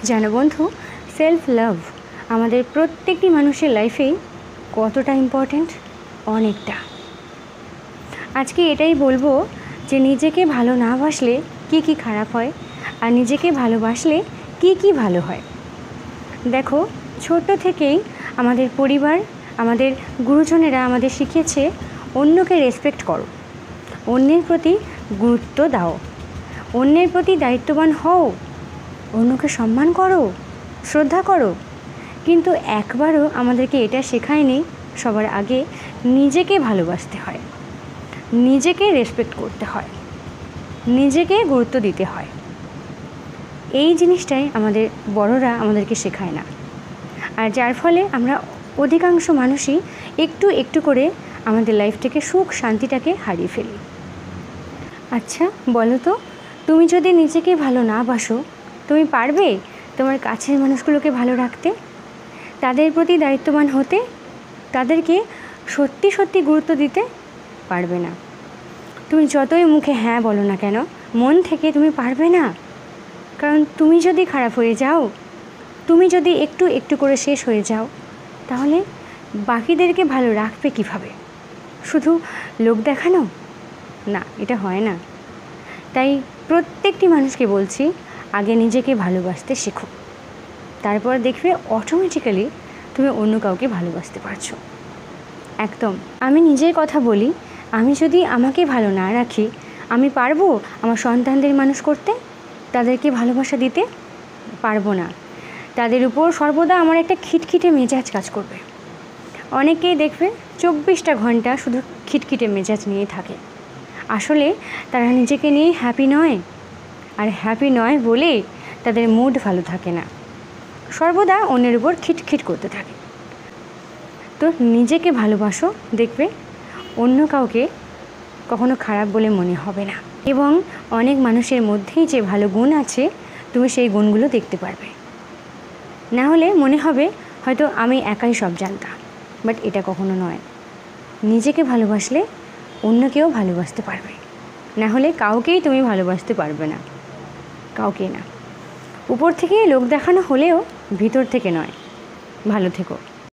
জানো বন্ধু, self love আমাদের প্রত্যেকটি মানুষের লাইফেই কতটা ইম্পর্ট্যান্ট, অনেকটা। আজকে এটাই বলবো যে নিজেকে ভালো না বাসলে কি কি খারাপ হয়, আর নিজেকে ভালোবাসলে কি কি ভালো হয়। দেখো, ছোট থেকেই আমাদের পরিবার, আমাদের গুরুজনেরা আমাদের শিখিয়েছে অন্যকে রেসপেক্ট করো, অন্যের প্রতি গুরুত্ব দাও, অন্যের প্রতি দায়িত্ববান হও, অন্যকে সম্মান করো, শ্রদ্ধা করো। কিন্তু একবারও আমাদেরকে এটা শেখায়নি সবার আগে নিজেকে ভালোবাসতে হয়, নিজেকে রেসপেক্ট করতে হয়, নিজেকে গুরুত্ব দিতে হয়। এই জিনিসটাই আমাদের বড়রা আমাদেরকে শেখায় না, আর যার ফলে আমরা অধিকাংশ মানুষই একটু একটু করে আমাদের লাইফ থেকে সুখ শান্তিটাকে হারিয়ে ফেলি। আচ্ছা বলো তো, তুমি যদি নিজেকে ভালো না বাসো, তুমি পারবে তোমার কাছের মানুষগুলোকে ভালো রাখতে, তাদের প্রতি দায়িত্ববান হতে, তাদেরকে সত্যি সত্যি গুরুত্ব দিতে? পারবে না। তুমি যতই মুখে হ্যাঁ বলো না কেন, মন থেকে তুমি পারবে না। কারণ তুমি যদি খারাপ হয়ে যাও, তুমি যদি একটু একটু করে শেষ হয়ে যাও, তাহলে বাকিদেরকে ভালো রাখবে কীভাবে? শুধু লোক দেখানো? না, এটা হয় না। তাই প্রত্যেকটি মানুষকে বলছি, আগে নিজেকে ভালোবাসতে শেখো, তারপর দেখবে অটোমেটিক্যালি তুমি অন্য কাউকে ভালোবাসতে পারছো। একদম। আমি নিজের কথা বলি, আমি যদি আমাকে ভালো না রাখি, আমি পারবো আমার সন্তানদের মানুষ করতে, তাদেরকে ভালোবাসা দিতে? পারবো না। তাদের উপর সর্বদা আমার একটা খিটখিটে মেজাজ কাজ করবে। অনেকেই দেখবে 24টা ঘন্টা শুধু খিটখিটে মেজাজ নিয়ে থাকে। আসলে তারা নিজেকে নিয়ে হ্যাপি নয়, আর হ্যাপি নয় বলে তাদের মুড ভালো থাকে না, সর্বদা অন্যের উপর খিটখিট করতে থাকে। তো নিজেকে ভালোবাসো, দেখবে অন্য কাউকে কখনো খারাপ বলে মনে হবে না, এবং অনেক মানুষের মধ্যেই যে ভালো গুণ আছে তুমি সেই গুণগুলো দেখতে পারবে। না হলে মনে হবে হয়তো আমি একাই সব জানতাম, বাট এটা কখনো নয়। নিজেকে ভালোবাসলে অন্য কেউ ভালোবাসতে পারবে, না হলে কাউকেই তুমি ভালোবাসতে পারবে না, কাউকেই না। উপর থেকে লোক দেখানো হলেও ভিতর থেকে নয়। ভালো থেকো।